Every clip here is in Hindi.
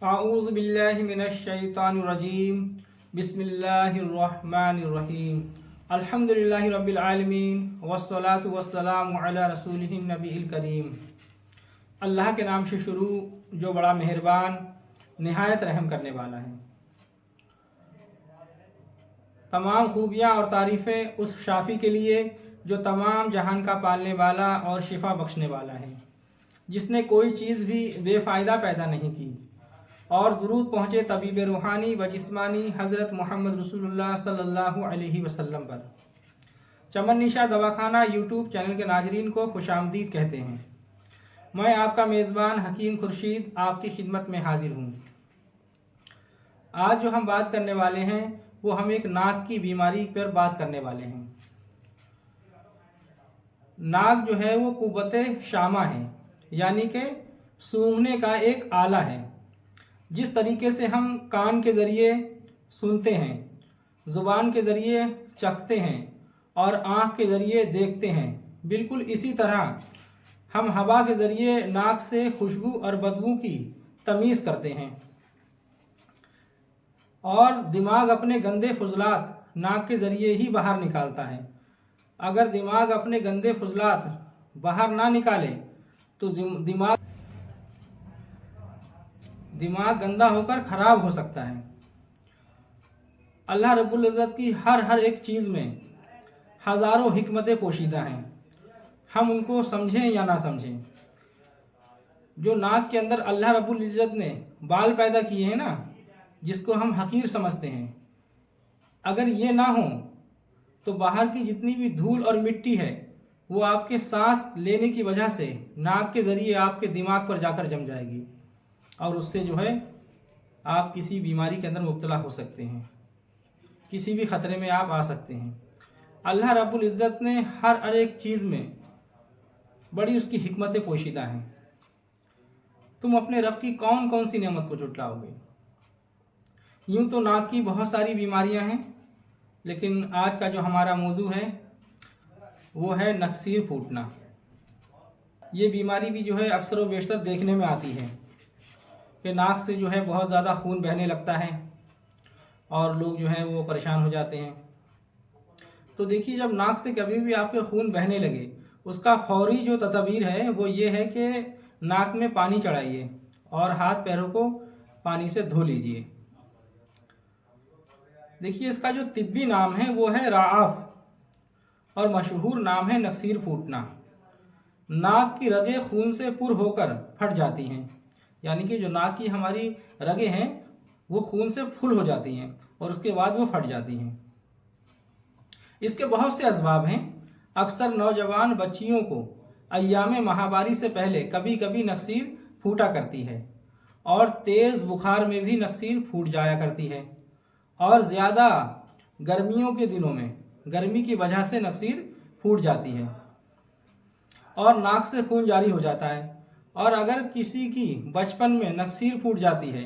आऊज़ु बिल्लाहि मिनश शैतानिर रजीम। बिस्मिल्लाहिर रहमानिर रहीम। अल्हम्दुलिल्लाहि रब्बिल आलमीन वस्सलातु वस्सलामु अला रसूलिहिन नबील करीम। अल्लाह के नाम से शुरू जो बड़ा मेहरबान निहायत रहम करने वाला है। तमाम खूबियाँ और तारीफ़ें उस शाफ़ी के लिए जो तमाम जहान का पालने वाला और शिफा बख्शने वाला है, जिसने कोई चीज़ भी बेफ़ायदा पैदा नहीं की। और दुरूद पहुँचे तबीब रूहानी व जिस्मानी हज़रत मोहम्मद रसूलुल्लाह सल्लल्लाहु अलैहि वसल्लम पर। चमन निशा दवाखाना यूट्यूब चैनल के नाजरीन को खुशामदीद कहते हैं। मैं आपका मेज़बान हकीम खुर्शीद आपकी खिदमत में हाजिर हूँ। आज जो हम बात करने वाले हैं वो हम एक नाक की बीमारी पर बात करने वाले हैं। नाक जो है वो कुव्वते शामा है, यानी कि सूंघने का एक आला है। जिस तरीके से हम कान के ज़रिए सुनते हैं, ज़ुबान के ज़रिए चखते हैं और आँख के ज़रिए देखते हैं, बिल्कुल इसी तरह हम हवा के ज़रिए नाक से खुशबू और बदबू की तमीज़ करते हैं। और दिमाग अपने गंदे फुजलात नाक के ज़रिए ही बाहर निकालता है। अगर दिमाग अपने गंदे फुजलात बाहर ना निकाले तो दिमाग गंदा होकर ख़राब हो सकता है। अल्लाह रब्बुल इज़्ज़त की हर एक चीज़ में हज़ारों हिकमतें पोशीदा हैं, हम उनको समझें या ना समझें। जो नाक के अंदर अल्लाह रब्बुल इज़्ज़त ने बाल पैदा किए हैं ना, जिसको हम हकीर समझते हैं, अगर ये ना हो तो बाहर की जितनी भी धूल और मिट्टी है वो आपके सांस लेने की वजह से नाक के ज़रिए आपके दिमाग पर जाकर जम जाएगी और उससे जो है आप किसी बीमारी के अंदर मुब्तला हो सकते हैं, किसी भी ख़तरे में आप आ सकते हैं। अल्लाह रब्बुल इज़्ज़त ने हर एक चीज़ में बड़ी उसकी हिकमतें पोशीदा हैं। तुम अपने रब की कौन कौन सी नेमत को झुटलाओगे। यूँ तो नाक की बहुत सारी बीमारियां हैं, लेकिन आज का जो हमारा मौजू है वो है नक्सीर फूटना। ये बीमारी भी जो है अक्सर व बेशतर देखने में आती है कि नाक से जो है बहुत ज़्यादा खून बहने लगता है और लोग जो है वो परेशान हो जाते हैं। तो देखिए, जब नाक से कभी भी आपके खून बहने लगे, उसका फौरी जो तदबीर है वो ये है कि नाक में पानी चढ़ाइए और हाथ पैरों को पानी से धो लीजिए। देखिए, इसका जो तिब्बी नाम है वो है राआफ और मशहूर नाम है नक्सीर फूटना। नाक की रगें खून से पुर होकर फट जाती हैं, यानी कि जो नाक की हमारी रगें हैं वो खून से फुल हो जाती हैं और उसके बाद वो फट जाती हैं। इसके बहुत से असबाब हैं। अक्सर नौजवान बच्चियों को अय्याम माहवारी से पहले कभी कभी नक्सीर फूटा करती है और तेज़ बुखार में भी नक्सीर फूट जाया करती है और ज़्यादा गर्मियों के दिनों में गर्मी की वजह से नक्सीर फूट जाती है और नाक से खून जारी हो जाता है। और अगर किसी की बचपन में नक्सीर फूट जाती है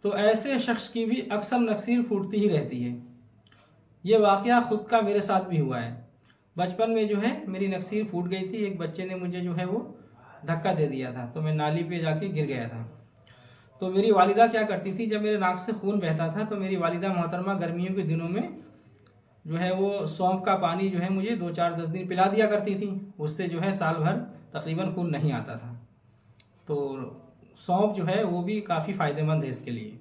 तो ऐसे शख्स की भी अक्सर नक्सीर फूटती ही रहती है। ये वाक़या ख़ुद का मेरे साथ भी हुआ है। बचपन में जो है मेरी नक्सीर फूट गई थी। एक बच्चे ने मुझे जो है वो धक्का दे दिया था तो मैं नाली पे जाके गिर गया था। तो मेरी वालिदा क्या करती थी, जब मेरे नाक से खून बहता था तो मेरी वालिदा मोहतरमा गर्मियों के दिनों में जो है वो सौंफ का पानी जो है मुझे 2-4-10 दिन पिला दिया करती थी। उससे जो है साल भर तकरीबन खून नहीं आता था। तो सौंफ जो है वो भी काफ़ी फ़ायदेमंद है इसके लिए।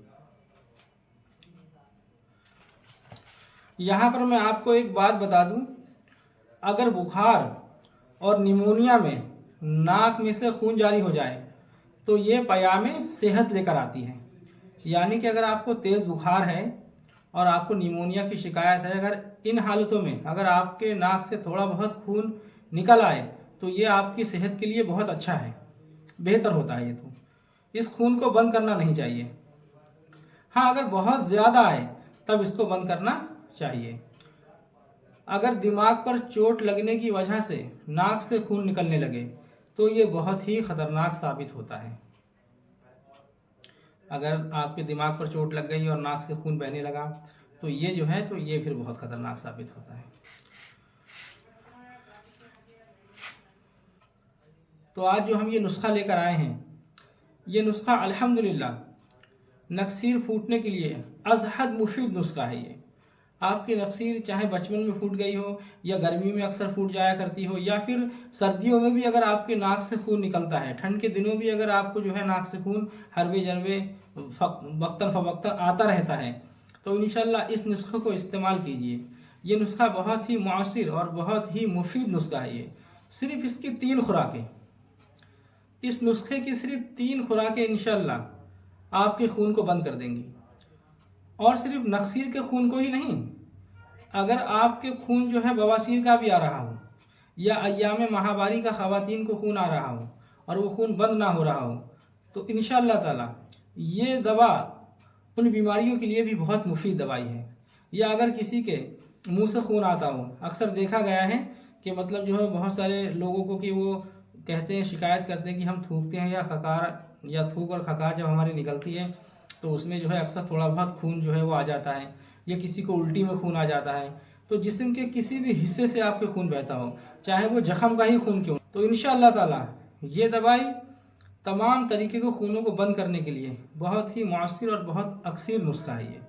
यहाँ पर मैं आपको एक बात बता दूँ, अगर बुखार और निमोनिया में नाक में से खून जारी हो जाए तो ये पयामे सेहत लेकर आती है। यानी कि अगर आपको तेज़ बुखार है और आपको निमोनिया की शिकायत है, अगर इन हालतों में अगर आपके नाक से थोड़ा बहुत खून निकल आए तो ये आपकी सेहत के लिए बहुत अच्छा है, बेहतर होता है। ये तो इस खून को बंद करना नहीं चाहिए। हाँ, अगर बहुत ज़्यादा आए तब इसको बंद करना चाहिए। अगर दिमाग पर चोट लगने की वजह से नाक से खून निकलने लगे तो ये बहुत ही ख़तरनाक साबित होता है। अगर आपके दिमाग पर चोट लग गई और नाक से खून बहने लगा तो ये जो है तो ये फिर बहुत ख़तरनाक साबित होता है। तो आज जो हम ये नुस्खा लेकर आए हैं, ये नुस्खा अल्हम्दुलिल्लाह नक्सीर फूटने के लिए अज़हद मुफीद नुस्खा है ये। आपकी नक्सीर चाहे बचपन में फूट गई हो या गर्मी में अक्सर फूट जाया करती हो या फिर सर्दियों में भी अगर आपके नाक से खून निकलता है, ठंड के दिनों भी अगर आपको जो है नाक से खून हरवे जरवे वक्तन फवक्तन आता रहता है, तो इंशाल्लाह इस नुस्खे को इस्तेमाल कीजिए। ये नुस्खा बहुत ही मुअस्सिर और बहुत ही मुफीद नुस्खा है ये। सिर्फ इसकी 3 खुराकें, इस नुस्खे की सिर्फ 3 खुराकें इंशाल्लाह आपके खून को बंद कर देंगी। और सिर्फ नक्सीर के खून को ही नहीं, अगर आपके खून जो है बवासीर का भी आ रहा हो या अय्याम माहवारी का ख़वातीन को खून आ रहा हो और वो खून बंद ना हो रहा हो, तो इंशाअल्लाह ताला ये दवा उन बीमारियों के लिए भी बहुत मुफीद दवाई है। या अगर किसी के मुंह से खून आता हो, अक्सर देखा गया है कि मतलब जो है बहुत सारे लोगों को कि वो कहते हैं, शिकायत करते हैं कि हम थूकते हैं या खकार या थूक और खकार जब हमारी निकलती है तो उसमें जो है अक्सर थोड़ा बहुत खून जो है वो आ जाता है, या किसी को उल्टी में खून आ जाता है। तो जिस्म के किसी भी हिस्से से आपके खून बहता हो, चाहे वो जख्म का ही खून क्यों, तो इंशाअल्लाह ताला ये दवाई तमाम तरीके के खूनों को बंद करने के लिए बहुत ही मुअस्सिर और बहुत अक्सर नुस्खा है।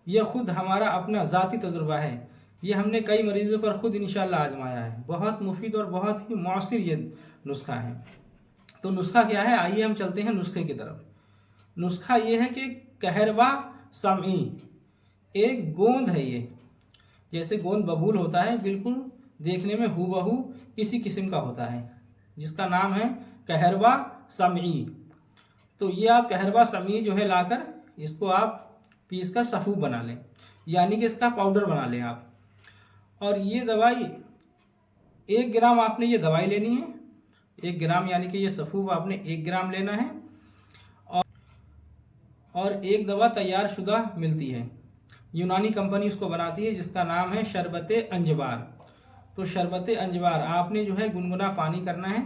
यह खुद हमारा अपना ज़ाती तजुर्बा है। ये हमने कई मरीज़ों पर खुद इंशाअल्लाह आजमाया है। बहुत मुफीद और बहुत ही मुअस्सिर ये नुस्खा है। तो नुस्खा क्या है, आइए हम चलते हैं नुस्खे की तरफ। नुस्खा ये है कि कहरवा समई, एक गोंद है ये, जैसे गोंद बबूल होता है बिल्कुल देखने में हूबहू इसी किस्म का होता है, जिसका नाम है कहरवा समई। तो ये आप कहरवा समई जो है लाकर इसको आप पीस कर सफ़ूफ बना लें, यानी कि इसका पाउडर बना लें आप। और ये दवाई 1 ग्राम आपने ये दवाई लेनी है, 1 ग्राम यानी कि ये सफ़ूफ आपने 1 ग्राम लेना है। और एक दवा तैयार शुदा मिलती है, यूनानी कंपनी उसको बनाती है, जिसका नाम है शरबत अंजबार। तो शरबत अंजबार आपने जो है गुनगुना पानी करना है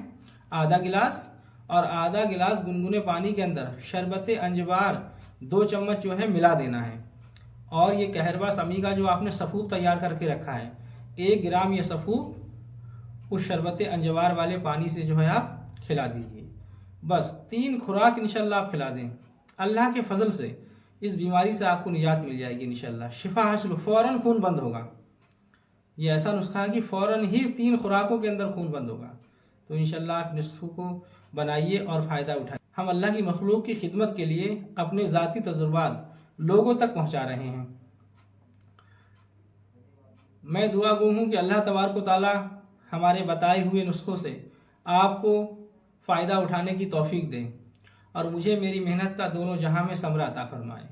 आधा गिलास, और आधा गिलास गुनगुने पानी के अंदर शरबत अंजबार 2 चम्मच जो है मिला देना है। और ये कहरवा समी का जो आपने सफ़ूफ तैयार करके रखा है, 1 ग्राम ये सफ़ूफ उस शरबत अंजबार वाले पानी से जो है आप खिला दीजिए। बस 3 खुराक इंशाल्लाह आप खिला दें, अल्लाह के फजल से इस बीमारी से आपको निजात मिल जाएगी इंशाल्लाह, शिफा हासिल, फ़ौरन खून बंद होगा। ये ऐसा नुस्खा है कि फ़ौरन ही 3 खुराकों के अंदर खून बंद होगा। तो इंशाल्लाह आप नुस्खे को बनाइए और फ़ायदा उठाइए। हम अल्लाह की मखलूक की खिदमत के लिए अपने ज़ाती तजुर्बात लोगों तक पहुँचा रहे हैं। मैं दुआ गो हूँ कि अल्लाह तबारक व तआला हमारे बताए हुए नुस्खों से आपको फ़ायदा उठाने की तौफीक दें और मुझे मेरी मेहनत का दोनों जहां में समरा अता फरमाए।